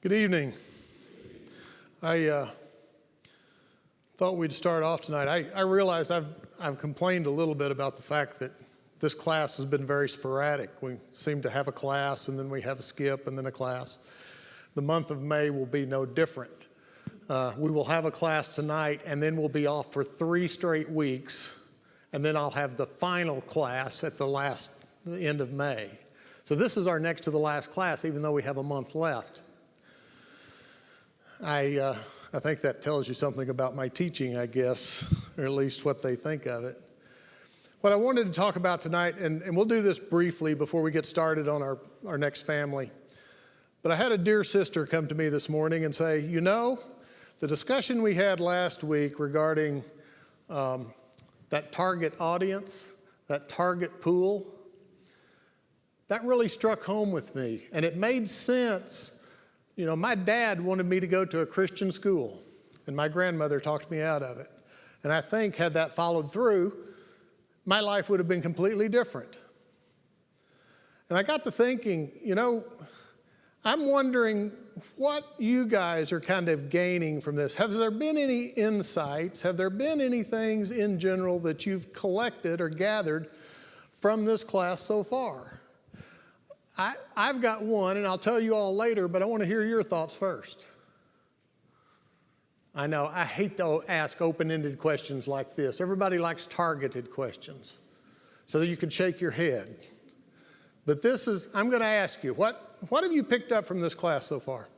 Good evening. I thought we'd start off tonight. I realize I've complained a little bit about the fact that this class has been very sporadic. We seem to have a class, and then we have a skip, and then a class. The month of May will be no different. We will have a class tonight, and then we'll be off for 3 straight weeks, and then I'll have the final class at the end of May. So this is our next to the last class, even though we have a month left. I think that tells you something about my teaching, I guess, or at least what they think of it. What I wanted to talk about tonight, and we'll do this briefly before we get started on our next family, but I had a dear sister come to me this morning and say, you know, the discussion we had last week regarding that target audience, that target pool, that really struck home with me, and it made sense. You know, my dad wanted me to go to a Christian school, and my grandmother talked me out of it. And I think had that followed through, my life would have been completely different. And I got to thinking, you know, I'm wondering what you guys are kind of gaining from this. Have there been any insights? Have there been any things in general that you've collected or gathered from this class so far? I've got one, and I'll tell you all later, but I want to hear your thoughts first. I know, I hate to ask open-ended questions like this. Everybody likes targeted questions so that you can shake your head. But I'm going to ask you, what have you picked up from this class so far?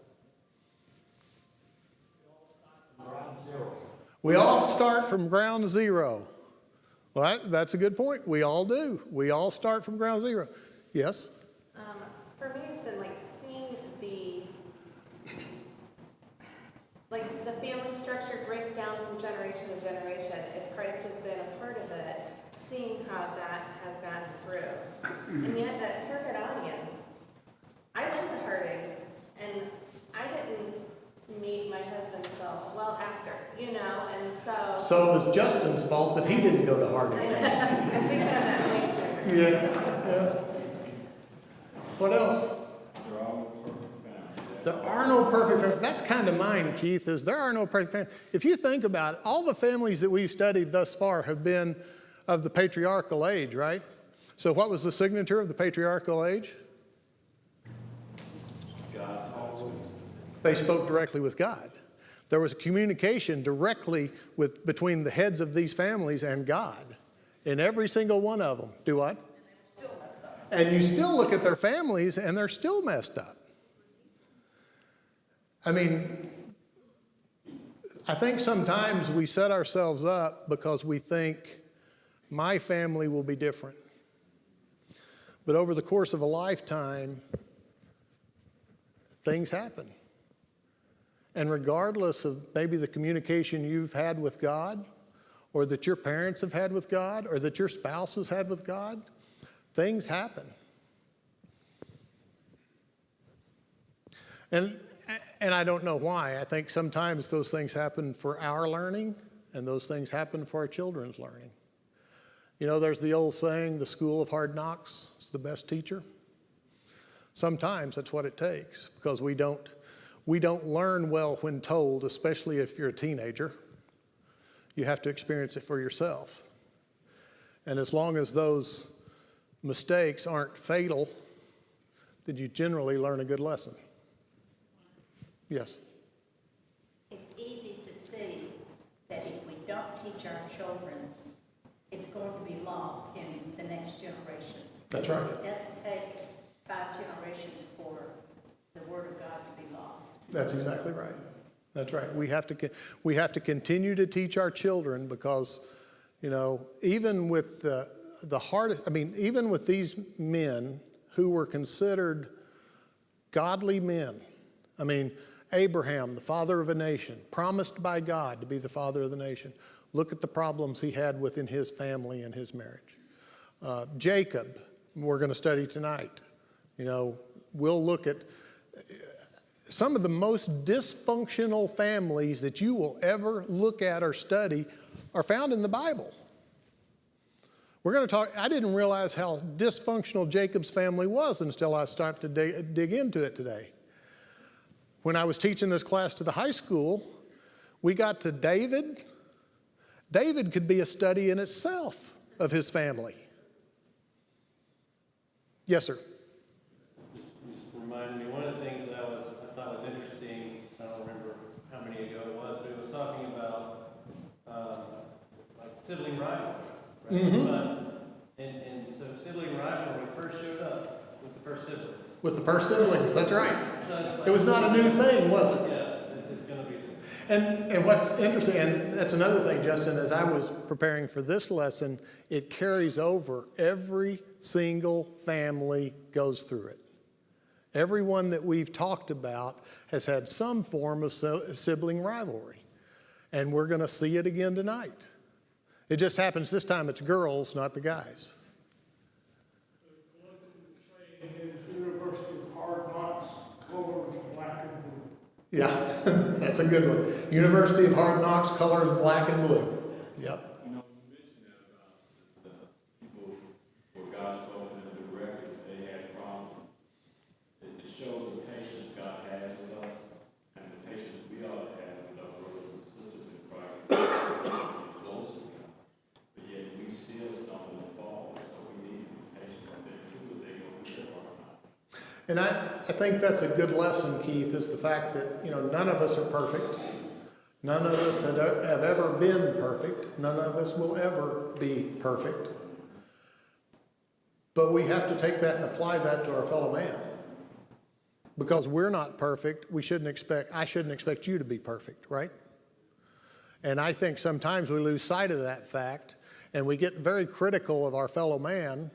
We all start from ground zero. Well, that's a good point. We all do. We all start from ground zero. Yes? For me, it's been like seeing the family structure break down from generation to generation. If Christ has been a part of it, seeing how that has gone through. And yet that target audience, I went to Harding, and I didn't meet my husband until well after, you know, and so. So it was Justin's fault that he didn't go to Harding. Because we could have met way sooner. Yeah. What else? There are no perfect families. That's kind of mine, Keith, is there are no perfect families. If you think about it, all the families that we've studied thus far have been of the patriarchal age, right? So what was the signature of the patriarchal age? God. They spoke directly with God. There was a communication directly between the heads of these families and God in every single one of them. Do what? And you still look at their families and they're still messed up. I mean, I think sometimes we set ourselves up because we think my family will be different. But over the course of a lifetime, things happen. And regardless of maybe the communication you've had with God, or that your parents have had with God, or that your spouse has had with God, things happen. And I don't know why. I think sometimes those things happen for our learning, and those things happen for our children's learning. You know, there's the old saying, the school of hard knocks is the best teacher. Sometimes that's what it takes, because we don't learn well when told, especially if you're a teenager. You have to experience it for yourself. And as long as those mistakes aren't fatal, then you generally learn a good lesson. Yes? It's easy to see that if we don't teach our children, it's going to be lost in the next generation. That's right. It doesn't take 5 generations for the Word of God to be lost. That's exactly right. That's right. We have to continue to teach our children because, you know, even with the hardest, even with these men who were considered godly men, Abraham, the father of a nation, promised by God to be the father of the nation. Look at the problems he had within his family and his marriage. Jacob, we're going to study tonight. You know, we'll look at some of the most dysfunctional families that you will ever look at or study are found in the Bible. We're going to talk, I didn't realize how dysfunctional Jacob's family was until I started to dig into it today. When I was teaching this class to the high school, we got to David. David could be a study in itself of his family. Yes, sir. Just reminded me, one of the things that I thought was interesting, I don't remember how many ago it was, but it was talking about like sibling rivalry, right? Mm-hmm. And so sibling rivalry first showed up with the first siblings. With the first siblings, that's right. So it's like, It was not a new thing, was it? yeah, it's going to be. And what's interesting, and that's another thing, Justin, as I was preparing for this lesson, it carries over. Every single family goes through it. Everyone that we've talked about has had some form of sibling rivalry. And we're going to see it again tonight. It just happens this time it's girls, not the guys. University of Hard Knocks, colors black and blue. Yeah, that's a good one. University of Hard Knocks, colors black and blue. Yep. You know, you mentioned that about the people where God spoke to them directly, they had problems. It shows the patience God has with us and the patience we ought to have with our brothers and sisters in Christ. Close to God. But yet we still stumble and fall, so we need to be patient with them too, if they go through their hard times. And I think that's a good lesson, Keith, is the fact that, none of us are perfect. None of us have ever been perfect. None of us will ever be perfect. But we have to take that and apply that to our fellow man. Because we're not perfect, I shouldn't expect you to be perfect, right? And I think sometimes we lose sight of that fact and we get very critical of our fellow man,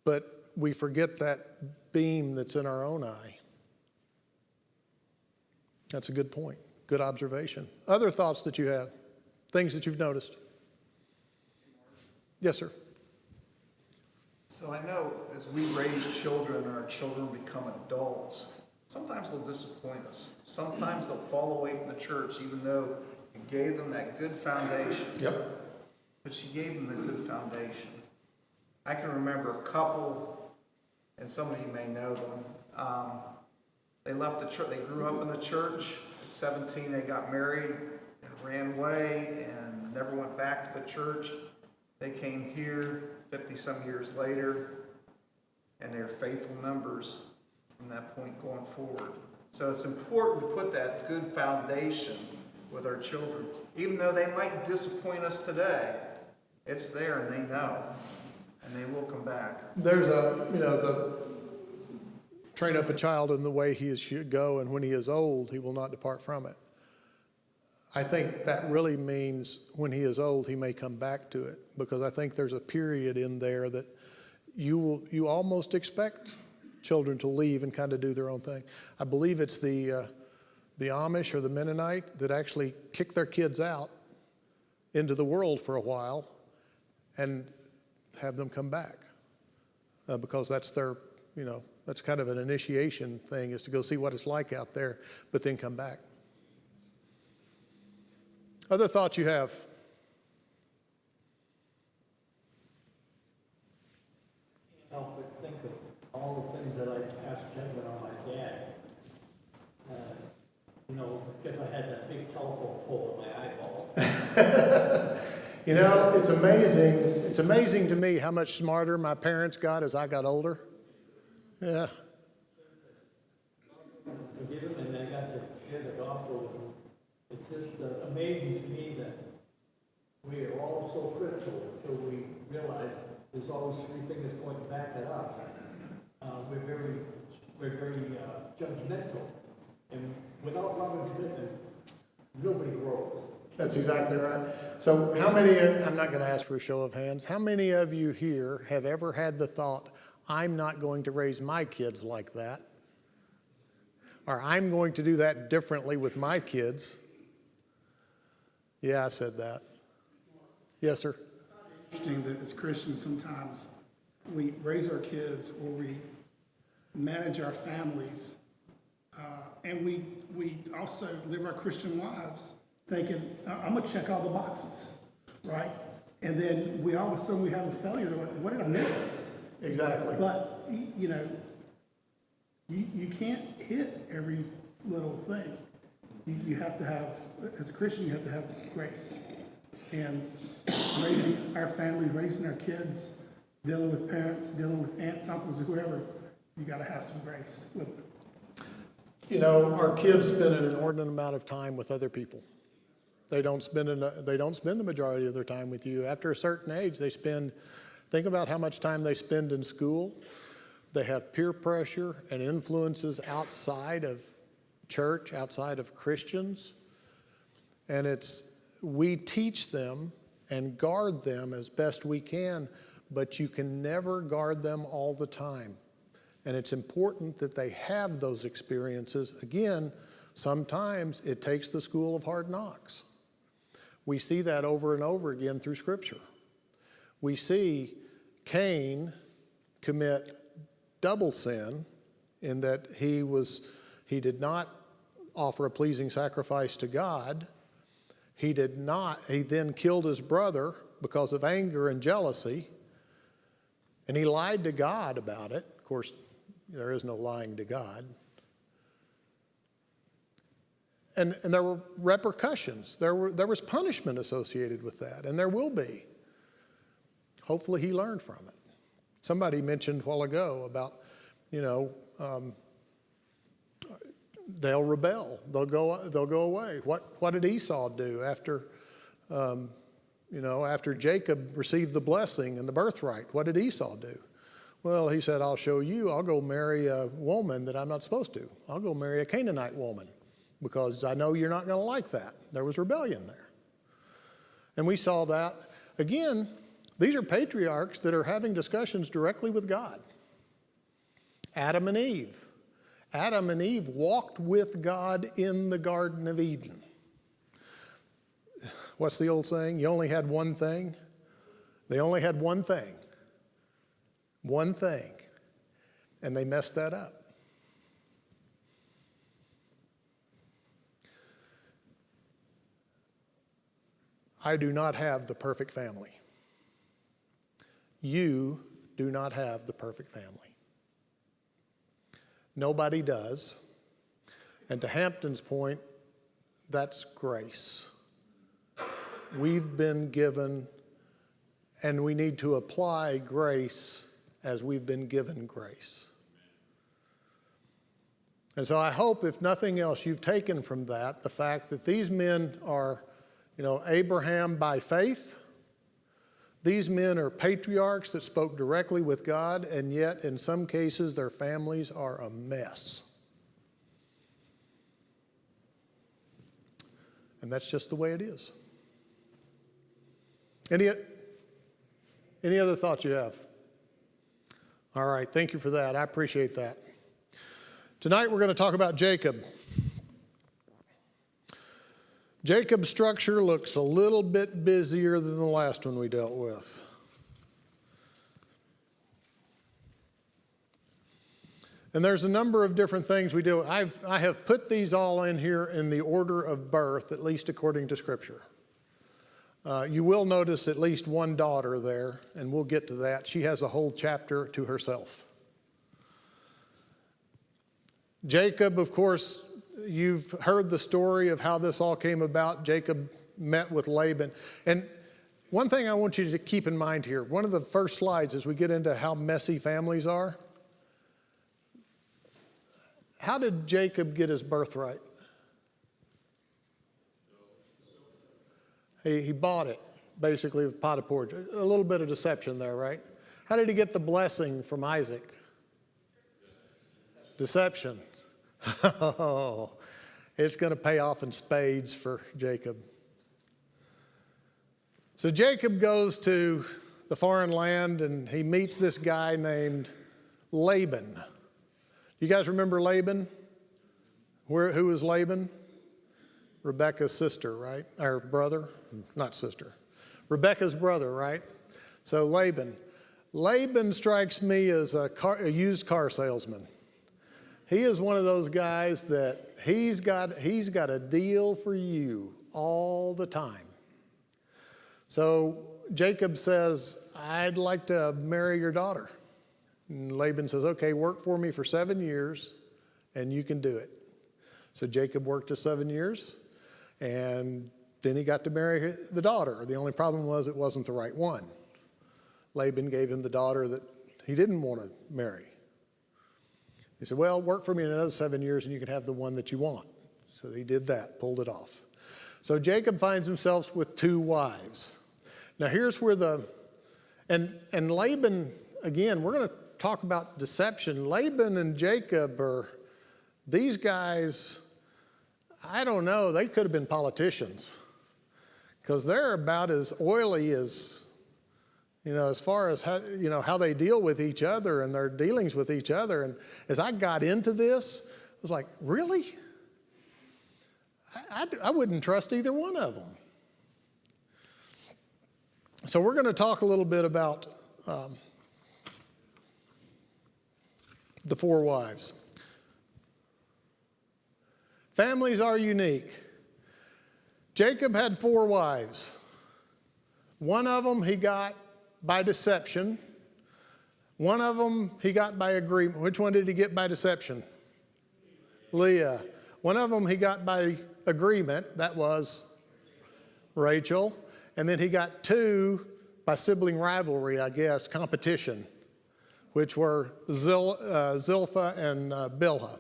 but we forget that beam that's in our own eye. That's a good point. Good observation. Other thoughts that you have? Things that you've noticed? Yes, sir. So I know as we raise children and our children become adults, sometimes they'll disappoint us. Sometimes they'll fall away from the church even though you gave them that good foundation. Yep. But you gave them the good foundation. I can remember a couple, and some of you may know them. They left the church. They grew up in the church. At 17, they got married and ran away and never went back to the church. They came here 50-some years later, and they're faithful members from that point going forward. So it's important to put that good foundation with our children. Even though they might disappoint us today, it's there and they know, and they will come back. There's the train up a child in the way he should go, and when he is old, he will not depart from it. I think that really means when he is old, he may come back to it, because I think there's a period in there that you almost expect children to leave and kind of do their own thing. I believe it's the Amish or the Mennonite that actually kick their kids out into the world for a while and have them come back, because that's their, that's kind of an initiation thing, is to go see what it's like out there, but then come back. Other thoughts you have? Help but think of all the things that I asked gentlemen on my dad. Because I had that big telephone pole in my eyeball. It's amazing. It's amazing to me how much smarter my parents got as I got older. Yeah. Forgive them, and I got to hear the gospel with them. It's just amazing to me that we are all so critical until we realize there's always three fingers pointing back at us. We're very judgmental, and without love and commitment, nobody grows. That's exactly right. So how many, I'm not going to ask for a show of hands, how many of you here have ever had the thought, I'm not going to raise my kids like that, or I'm going to do that differently with my kids? Yeah, I said that. Yes, sir. Interesting that as Christians sometimes we raise our kids or we manage our families and we also live our Christian lives thinking, I'm going to check all the boxes, right? And then all of a sudden we have a failure. Like, what did I miss? Exactly. But, you can't hit every little thing. You have to have, as a Christian, you have to have grace. And raising our family, raising our kids, dealing with parents, dealing with aunts, uncles, or whoever, you got to have some grace with them. You know, our kids spend an inordinate amount of time with other people. They don't spend the majority of their time with you. After a certain age, think about how much time they spend in school. They have peer pressure and influences outside of church, outside of Christians. And we teach them and guard them as best we can, but you can never guard them all the time. And it's important that they have those experiences. Again, sometimes it takes the school of hard knocks. We see that over and over again through Scripture. We see Cain commit double sin in that he did not offer a pleasing sacrifice to God. He then killed his brother because of anger and jealousy, and he lied to God about it. Of course, there is no lying to God. And there were repercussions. There was punishment associated with that, and there will be. Hopefully he learned from it. Somebody mentioned a while ago about, they'll rebel. They'll go away. What did Esau do after Jacob received the blessing and the birthright? What did Esau do? Well, he said, I'll show you. I'll go marry a woman that I'm not supposed to. I'll go marry a Canaanite woman because I know you're not going to like that. There was rebellion there. And we saw that. Again, these are patriarchs that are having discussions directly with God. Adam and Eve. Adam and Eve walked with God in the Garden of Eden. What's the old saying? You only had one thing. They only had one thing. One thing. And they messed that up. I do not have the perfect family. You do not have the perfect family. Nobody does. And to Hampton's point, that's grace. We've been given, and we need to apply grace as we've been given grace. And so I hope, if nothing else, you've taken from that the fact that these men are, Abraham by faith. These men are patriarchs that spoke directly with God, and yet in some cases their families are a mess. And that's just the way it is. Any other thoughts you have? All right, thank you for that. I appreciate that. Tonight we're going to talk about Jacob. Jacob's structure looks a little bit busier than the last one we dealt with. And there's a number of different things we do. I have put these all in here in the order of birth, at least according to Scripture. You will notice at least one daughter there, and we'll get to that. She has a whole chapter to herself. Jacob, of course, you've heard the story of how this all came about. Jacob met with Laban. And one thing I want you to keep in mind here, one of the first slides as we get into how messy families are. How did Jacob get his birthright? He bought it, basically, with a pot of porridge. A little bit of deception there, right? How did he get the blessing from Isaac? Deception. Oh, it's going to pay off in spades for Jacob. So Jacob goes to the foreign land and he meets this guy named Laban. You guys remember Laban? Who was Laban? Rebekah's sister, right? Or brother? Not sister. Rebekah's brother, right? So Laban strikes me as a used car salesman. He is one of those guys that he's got a deal for you all the time. So Jacob says, I'd like to marry your daughter. And Laban says, okay, work for me for 7 years and you can do it. So Jacob worked his 7 years, and then he got to marry the daughter. The only problem was it wasn't the right one. Laban gave him the daughter that he didn't want to marry. He said, well, work for me in another 7 years and you can have the one that you want. So he did that, pulled it off. So Jacob finds himself with 2 wives. Now here's where and Laban, again, we're going to talk about deception. Laban and Jacob these guys, I don't know, they could have been politicians, because they're about as oily as, as far as how they deal with each other and their dealings with each other. And as I got into this, I was like, really? I wouldn't trust either one of them. So we're going to talk a little bit about the 4 wives. Families are unique. Jacob had 4 wives. One of them he got by deception. One of them he got by agreement. Which one did he get by deception? Leah. One of them he got by agreement. That was Rachel. And then he got 2 by sibling rivalry, I guess, competition, which were Zilpah and Bilhah.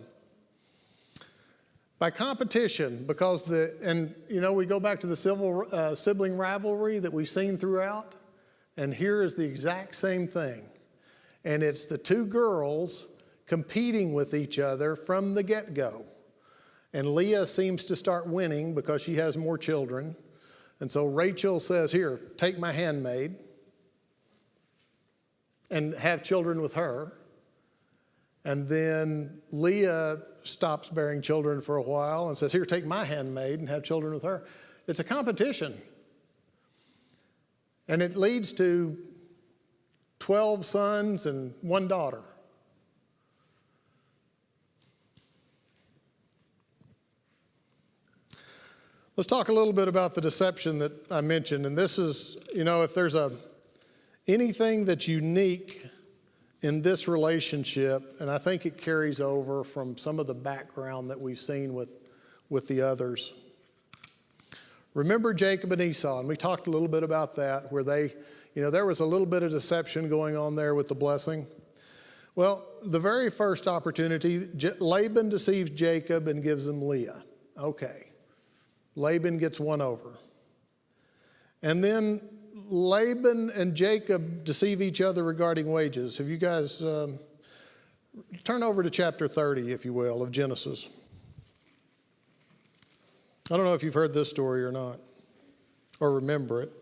By competition, because we go back to the sibling rivalry that we've seen throughout, and here is the exact same thing. And it's the 2 girls competing with each other from the get-go. And Leah seems to start winning because she has more children. And so Rachel says, here, take my handmaid and have children with her. And then Leah stops bearing children for a while and says, here, take my handmaid and have children with her. It's a competition. And it leads to 12 sons and 1 daughter. Let's talk a little bit about the deception that I mentioned. And this is, if there's anything that's unique in this relationship, and I think it carries over from some of the background that we've seen with the others. Remember Jacob and Esau, and we talked a little bit about that, where there was a little bit of deception going on there with the blessing. Well, the very first opportunity, Laban deceives Jacob and gives him Leah. Okay. Laban gets one over. And then Laban and Jacob deceive each other regarding wages. Have you guys, turn over to chapter 30, if you will, of Genesis. I don't know if you've heard this story or not, or remember it.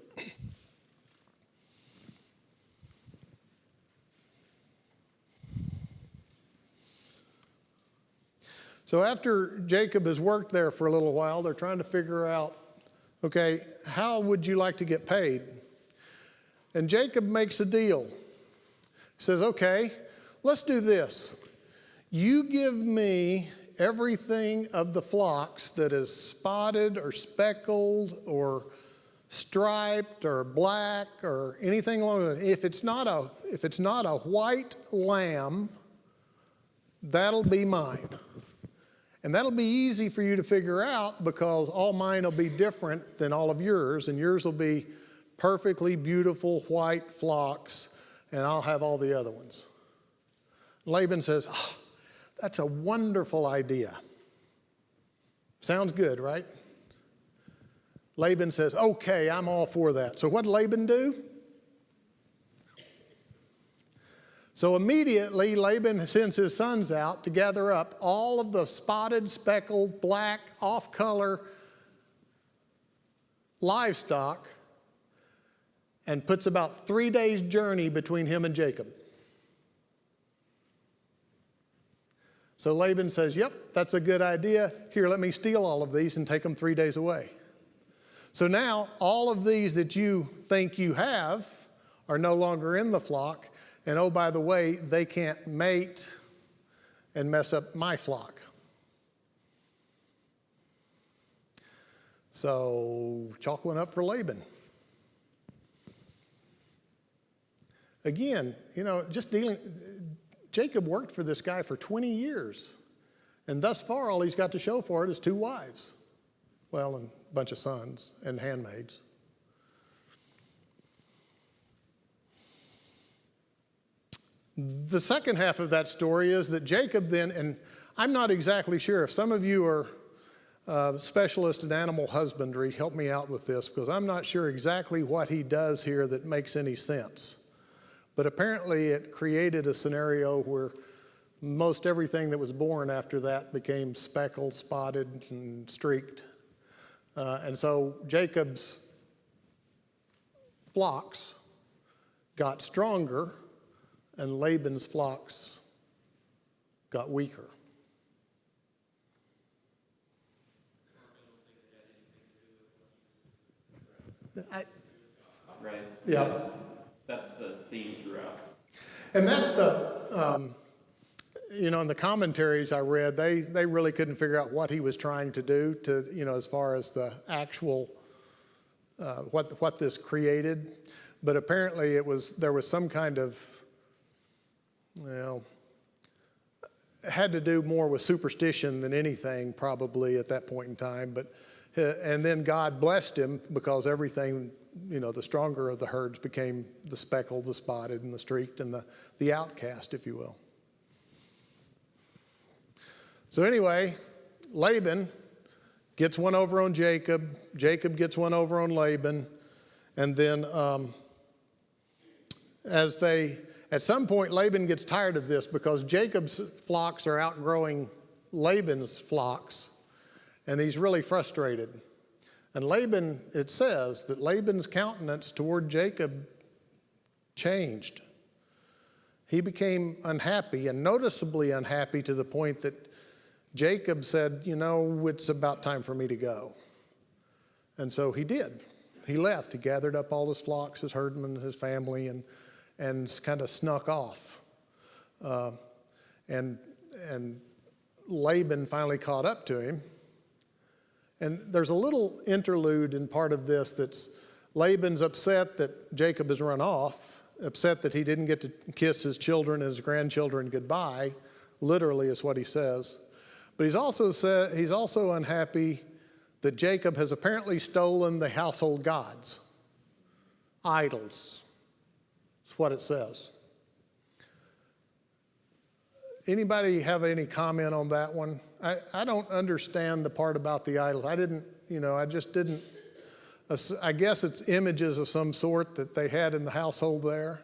So after Jacob has worked there for a little while, they're trying to figure out, okay, how would you like to get paid? And Jacob makes a deal. He says, okay, let's do this. You give me everything of the flocks that is spotted or speckled or striped or black or anything along that. If it's not a white lamb, that'll be mine. And that'll be easy for you to figure out because all mine will be different than all of yours, and yours will be perfectly beautiful white flocks, and I'll have all the other ones. Laban says, oh, that's a wonderful idea. Sounds good, right? Laban says, okay, I'm all for that. So what did Laban do? So immediately Laban sends his sons out to gather up all of the spotted, speckled, black, off-color livestock and puts about 3 days' journey between him and Jacob. So Laban says, yep, that's a good idea. Here, let me steal all of these and take them 3 days away. So now all of these that you think you have are no longer in the flock. And oh, by the way, they can't mate and mess up my flock. So chalk one up for Laban. Again, Jacob worked for this guy for 20 years. And thus far, all he's got to show for it is 2 wives. Well, and a bunch of sons and handmaids. The second half of that story is that Jacob then, and I'm not exactly sure, if some of you are specialists in animal husbandry, help me out with this, because I'm not sure exactly what he does here that makes any sense. But apparently it created a scenario where most everything that was born after that became speckled, spotted, and streaked. And so Jacob's flocks got stronger, and Laban's flocks got weaker. Right? Yeah. That's the theme throughout. And that's the, in the commentaries I read, they really couldn't figure out what he was trying to do to, as far as the actual, what this created. But apparently there was some kind of, it had to do more with superstition than anything probably at that point in time. But, and then God blessed him because everything, the stronger of the herds became the speckled, the spotted, and the streaked, and the outcast, if you will. So anyway, Laban gets one over on Jacob. Jacob gets one over on Laban. And then at some point, Laban gets tired of this because Jacob's flocks are outgrowing Laban's flocks, and he's really frustrated. And Laban, it says that Laban's countenance toward Jacob changed. He became unhappy, and noticeably unhappy, to the point that Jacob said, it's about time for me to go. And so he did. He left. He gathered up all his flocks, his herdmen, his family, and kind of snuck off. And Laban finally caught up to him. And there's a little interlude in part of this that's Laban's upset that Jacob has run off, upset that he didn't get to kiss his children and his grandchildren goodbye, literally is what he says. But he's also unhappy that Jacob has apparently stolen the household gods, idols. That's what it says. Anybody have any comment on that one? I don't understand the part about the idols. I guess it's images of some sort that they had in the household there.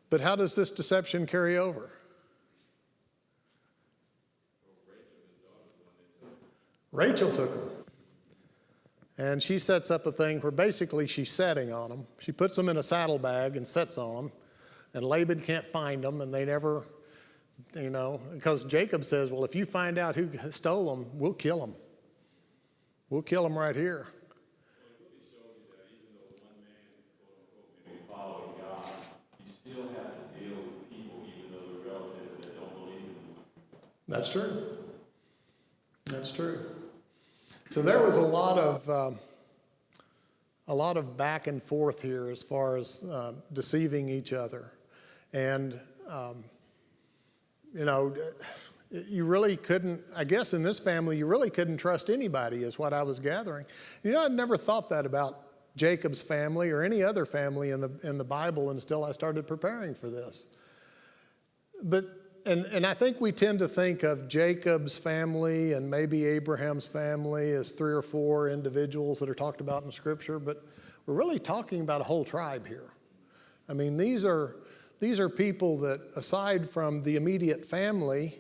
But how does this deception carry over? Rachel took them. And she sets up a thing where basically she's setting on them. She puts them in a saddlebag and sets on them. And Laban can't find them, and they never, because Jacob says, well, if you find out who stole them, we'll kill them. We'll kill them right here. Well, it really shows you that even though one man, quote unquote, may be following God, you still have to deal with people, even though they're relatives that don't believe in him. That's true. That's true. So there was a lot of back and forth here as far as deceiving each other. And, you really couldn't, I guess in this family, you really couldn't trust anybody is what I was gathering. I'd never thought that about Jacob's family or any other family in the Bible until I started preparing for this. But, and I think we tend to think of Jacob's family and maybe Abraham's family as 3 or 4 individuals that are talked about in Scripture, but we're really talking about a whole tribe here. I mean, these are people that, aside from the immediate family,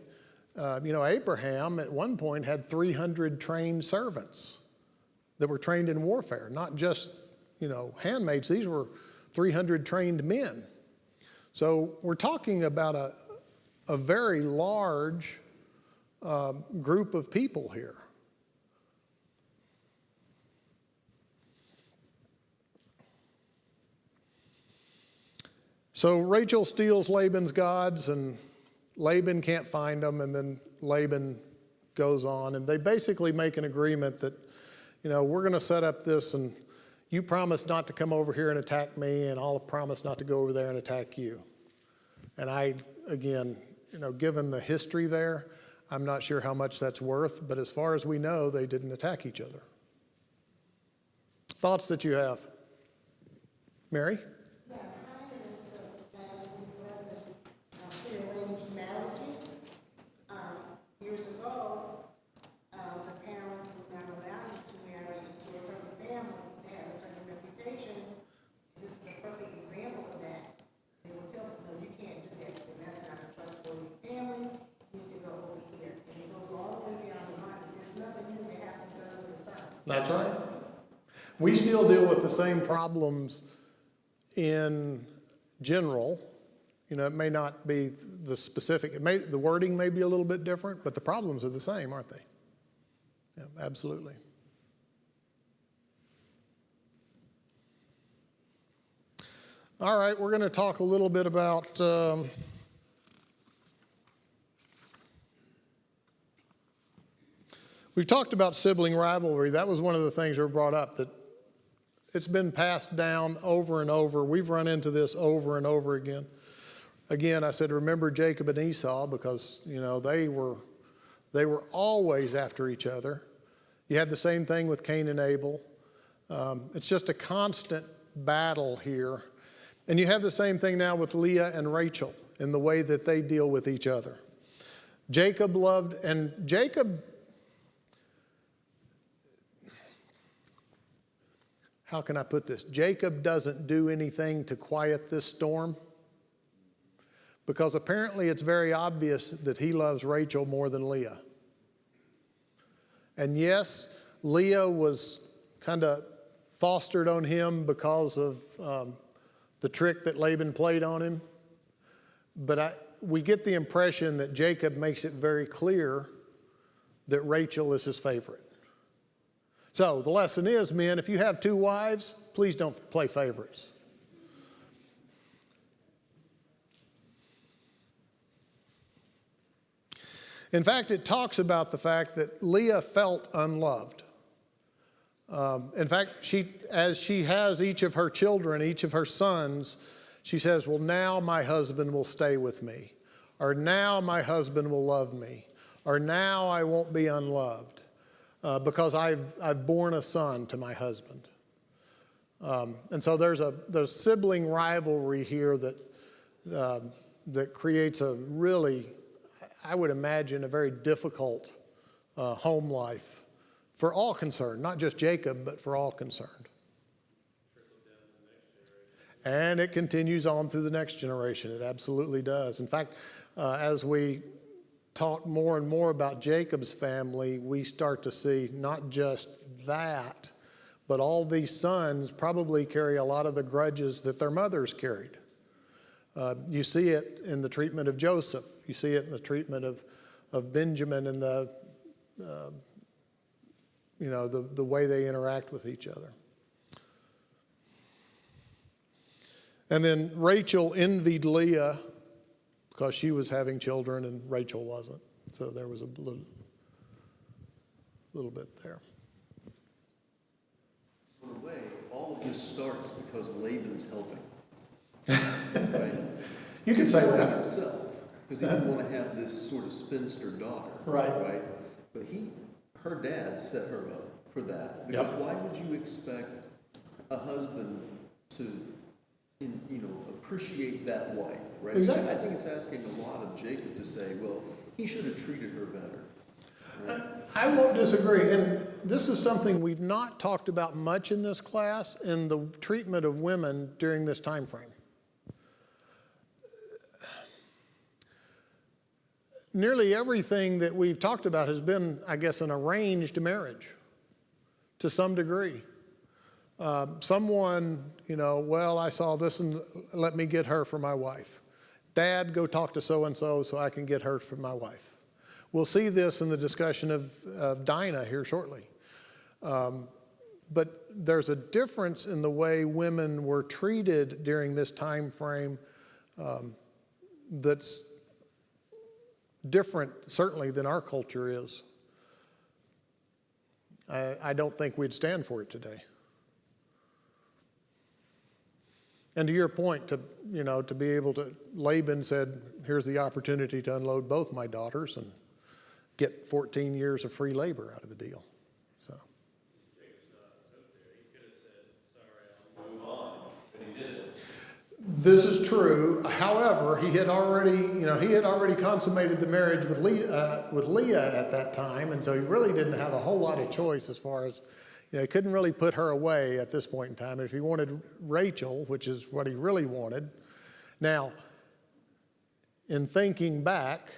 Abraham at one point had 300 trained servants that were trained in warfare, not just, handmaids. These were 300 trained men. So we're talking about a very large group of people here. So Rachel steals Laban's gods, and Laban can't find them, and then Laban goes on, and they basically make an agreement that, we're going to set up this, and you promise not to come over here and attack me, and I'll promise not to go over there and attack you. And given the history there, I'm not sure how much that's worth, but as far as we know, they didn't attack each other. Thoughts that you have? Mary? Yeah, tying into last week's lesson, prearranged marriages. Years ago, the parents would not allow you to marry into a certain family. They had a certain reputation. This is a perfect example of that. They would tell them, no, you can't do that because that's not a trustworthy family. You need to go over here. And it goes all the way down the line. There's nothing new that happens under the sun. That's right. We still deal with the same problems in general. It may not be the specific, the wording may be a little bit different, but the problems are the same, aren't they? Yeah, absolutely. All right, we're going to talk a little bit about we've talked about sibling rivalry. That was one of the things that were brought up, that it's been passed down over and over. We've run into this over and over again. Again, I said, remember Jacob and Esau, because, they were always after each other. You had the same thing with Cain and Abel. It's just a constant battle here. And you have the same thing now with Leah and Rachel in the way that they deal with each other. Jacob loved, and Jacob, how can I put this? Jacob doesn't do anything to quiet this storm, because apparently it's very obvious that he loves Rachel more than Leah. And yes, Leah was kind of fostered on him because of the trick that Laban played on him. But we get the impression that Jacob makes it very clear that Rachel is his favorite. So the lesson is, men, if you have two wives, please don't play favorites. In fact, it talks about the fact that Leah felt unloved. In fact, as she has each of her children, each of her sons, she says, well, now my husband will stay with me, or now my husband will love me, or now I won't be unloved, because I've borne a son to my husband. And so there's sibling rivalry here that creates a really, I would imagine, a very difficult home life for all concerned, not just Jacob, but for all concerned. And it continues on through the next generation. It absolutely does. In fact, as we talk more and more about Jacob's family, we start to see not just that, but all these sons probably carry a lot of the grudges that their mothers carried. You see it in the treatment of Joseph. You see it in the treatment of Benjamin and the way they interact with each other. And then Rachel envied Leah because she was having children and Rachel wasn't. So there was a little bit there. So in a way, all of this starts because Laban's helping. Right? You could say that. Himself, because he didn't want to have this sort of spinster daughter. Right. But her dad set her up for that. Because why would you expect a husband to, appreciate that wife, right? Exactly. So I think it's asking a lot of Jacob to say, well, he should have treated her better. Right? I won't disagree. And this is something we've not talked about much in this class, in the treatment of women during this time frame. Nearly everything that we've talked about has been, I guess, an arranged marriage to some degree. Someone, well, I saw this and let me get her for my wife. Dad, go talk to so-and-so so I can get her for my wife. We'll see this in the discussion of Dinah here shortly. But there's a difference in the way women were treated during this time frame that's different, certainly, than our culture is. I don't think we'd stand for it today. And to your point, to be able to, Laban said, here's the opportunity to unload both my daughters and get 14 years of free labor out of the deal. So. This is true. However, he had already consummated the marriage with Leah at that time, and so he really didn't have a whole lot of choice as far as, he couldn't really put her away at this point in time. If he wanted Rachel, which is what he really wanted. Now, in thinking back,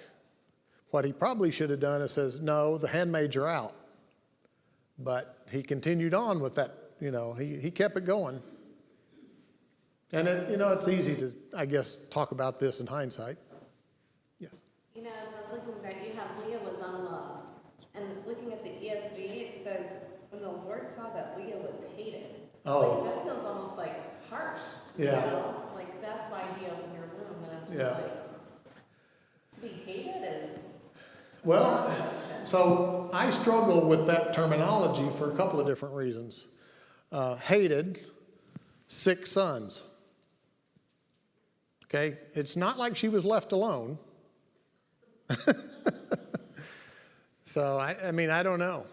what he probably should have done is says, no, the handmaids are out. But he continued on with that, he kept it going. And it's easy to, I guess, talk about this in hindsight. Yes. As I was looking back, you have Leah was unloved. And looking at the ESV, it says, when the Lord saw that Leah was hated. Oh. That feels almost like harsh. Yeah. Like that's why he opened your womb. And I'm just Yeah. like, to be hated is... Well, so I struggle with that terminology for a couple of different reasons. Hated, 6 sons. Okay, it's not like she was left alone. So, I don't know.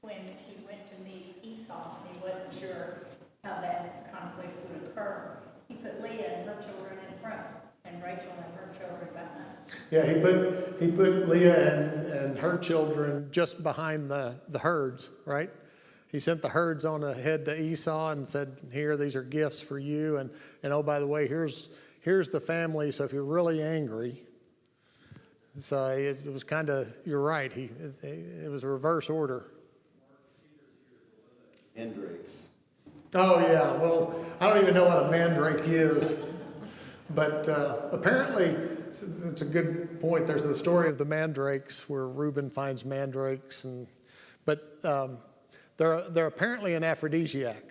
When he went to meet Esau, he wasn't sure how that conflict would occur. He put Leah and her children in front, and Rachel and her children behind. Yeah, he put Leah and her children just behind the herds, right? He sent the herds on ahead to Esau and said, here, these are gifts for you. And oh, by the way, here's the family, so if you're really angry. So it was kind of, you're right, it was a reverse order. Mandrakes. Oh, yeah, well, I don't even know what a mandrake is. But apparently, it's a good point. There's the story of the mandrakes where Reuben finds mandrakes. But they're apparently an aphrodisiac.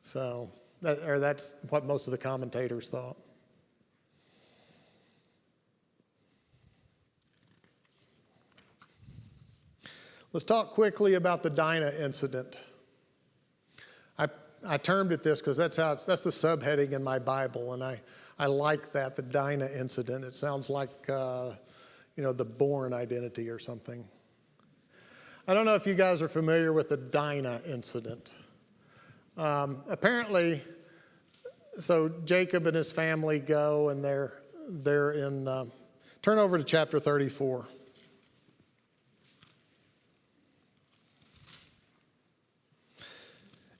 So, that's what most of the commentators thought. Let's talk quickly about the Dinah incident. I termed it this because that's the subheading in my Bible, and I like that, the Dinah incident. It sounds like the Bourne identity or something. I don't know if you guys are familiar with the Dinah incident. Apparently, so Jacob and his family go, and they're in. Turn over to chapter 34.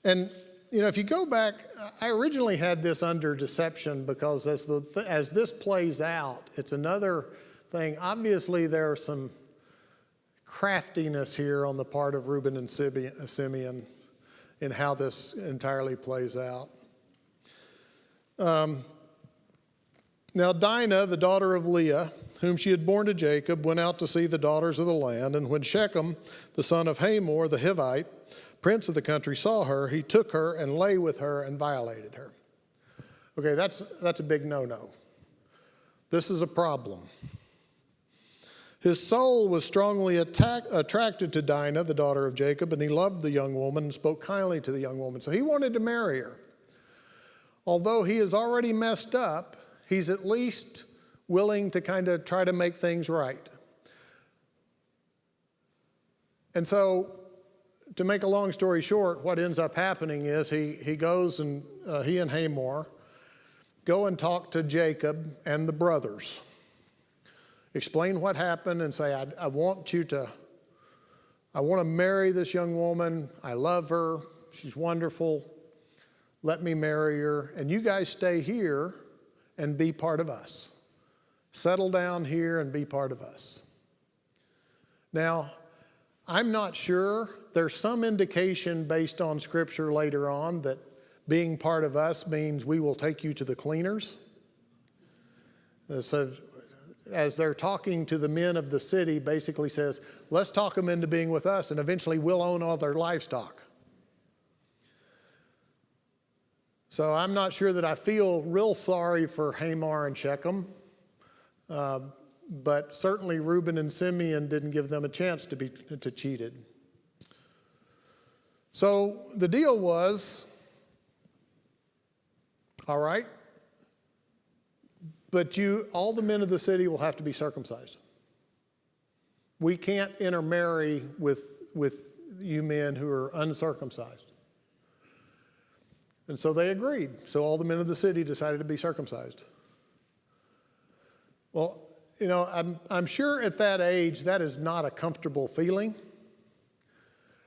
And if you go back, I originally had this under deception because as this plays out, it's another thing. Obviously, there's some craftiness here on the part of Reuben and Simeon in how this entirely plays out. Now Dinah, the daughter of Leah, whom she had borne to Jacob, went out to see the daughters of the land. And when Shechem, the son of Hamor, the Hivite, prince of the country, saw her, he took her and lay with her and violated her. Okay, that's a big no-no. This is a problem. His soul was strongly attracted to Dinah, the daughter of Jacob, and he loved the young woman and spoke kindly to the young woman. So he wanted to marry her. Although he is already messed up, he's at least willing to kind of try to make things right. And so, to make a long story short, what ends up happening is he goes and he and Hamor go and talk to Jacob and the brothers. Explain what happened and say, I want to marry this young woman. I love her. She's wonderful. Let me marry her. And you guys stay here and be part of us. Settle down here and be part of us. Now, I'm not sure. There's some indication based on scripture later on that being part of us means we will take you to the cleaners. So as they're talking to the men of the city, basically says, let's talk them into being with us, and eventually we'll own all their livestock. So I'm not sure that I feel real sorry for Hamor and Shechem, but certainly Reuben and Simeon didn't give them a chance to cheated. So the deal was, All right? But all the men of the city will have to be circumcised. We can't intermarry with you men who are uncircumcised. And so they agreed. So all the men of the city decided to be circumcised. Well, I'm sure at that age that is not a comfortable feeling.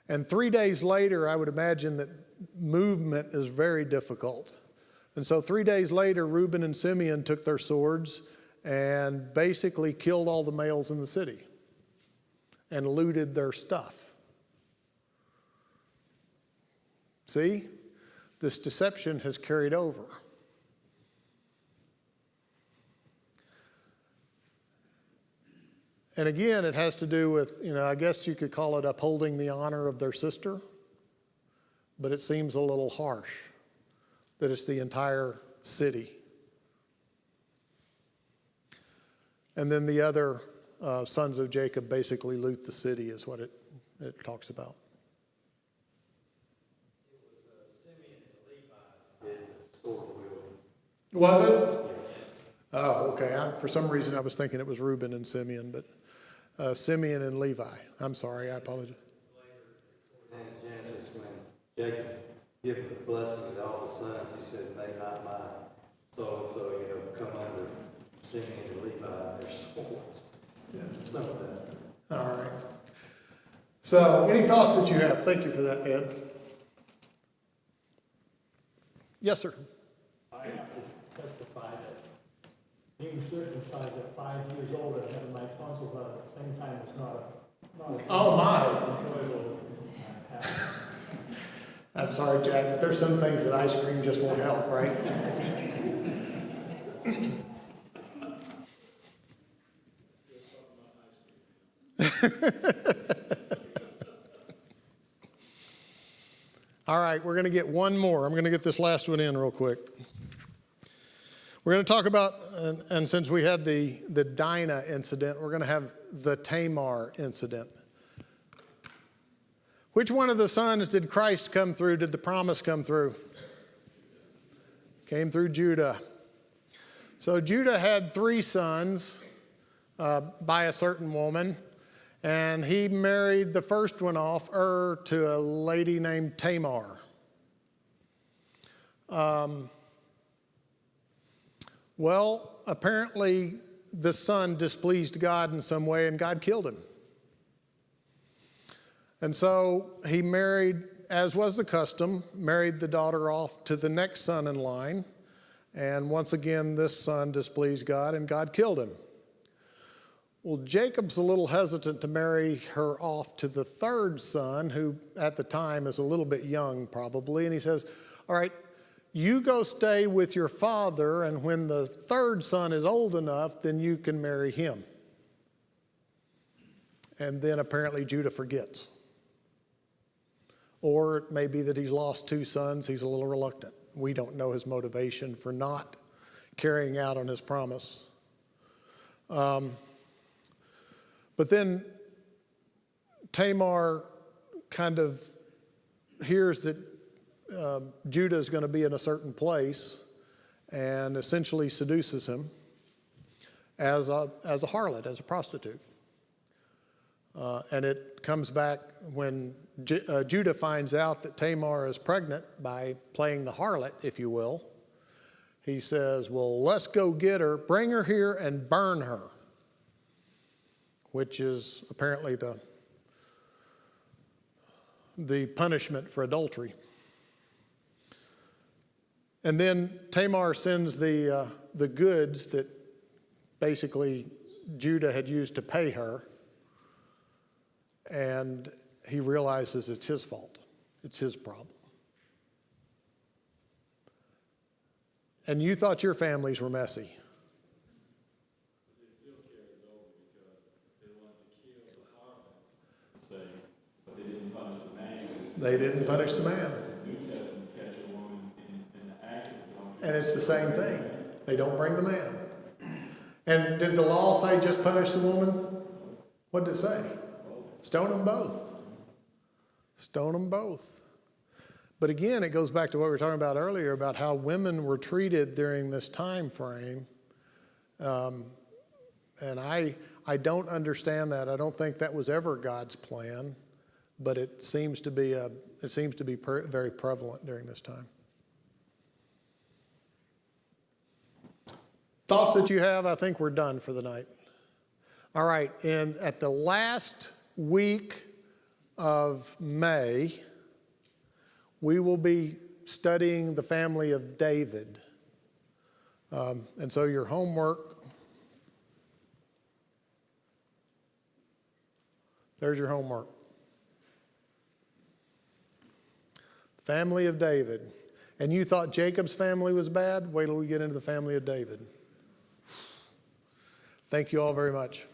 And 3 days later, I would imagine that movement is very difficult. And so 3 days later, Reuben and Simeon took their swords and basically killed all the males in the city and looted their stuff. See? This deception has carried over. And again, it has to do with, I guess you could call it upholding the honor of their sister, but it seems a little harsh that it's the entire city. And then the other sons of Jacob basically loot the city is what it talks about. Was it? Oh, okay. For some reason, I was thinking it was Reuben and Simeon, but Simeon and Levi. I'm sorry. I apologize. In Genesis, when Jacob gave the blessing to all the sons, he said, "May not my so-and-so, come under Simeon and Levi and their swords." Yeah, some of that. All right. So, any thoughts that you have? Thank you for that, Ed. Yes, sir. I have to testify that being circumcised at 5 years old and having my tonsils out at the same time is not a Oh, my. enjoyable happening. I'm sorry, Jack, but there's some things that ice cream just won't help, right? All right, we're going to get one more. I'm going to get this last one in real quick. We're going to talk about, and since we had the Dinah incident, we're going to have the Tamar incident. Which one of the sons did Christ come through? Did the promise come through? Came through Judah. So Judah had 3 sons by a certain woman, and he married the first one off, to a lady named Tamar. Well, apparently the son displeased God in some way, and God killed him. And so he married, as was the custom, married the daughter off to the next son in line. And once again, this son displeased God, and God killed him. Well, Jacob's a little hesitant to marry her off to the third son, who at the time is a little bit young probably. And he says, all right, you go stay with your father, and when the third son is old enough, then you can marry him. And then apparently Judah forgets. Or it may be that he's lost 2 sons, he's a little reluctant. We don't know his motivation for not carrying out on his promise. But then Tamar kind of hears that Judah is going to be in a certain place and essentially seduces him as a harlot, as a prostitute. And it comes back when Judah finds out that Tamar is pregnant by playing the harlot, if you will. He says, well, let's go get her, bring her here and burn her, which is apparently the punishment for adultery. And then Tamar sends the goods that basically Judah had used to pay her, and he realizes it's his fault. It's his problem. And you thought your families were messy. They didn't punish the man. And it's the same thing. They don't bring the man. And did the law say just punish the woman? What did it say? Stone them both. Stone them both. But again, it goes back to what we were talking about earlier about how women were treated during this time frame. And I don't understand that. I don't think that was ever God's plan, but it seems to be very prevalent during this time. Thoughts that you have? I think we're done for the night. All right, and at the last week of May, we will be studying the family of David. And so your homework, there's your homework. Family of David. And you thought Jacob's family was bad? Wait till we get into the family of David. Thank you all very much.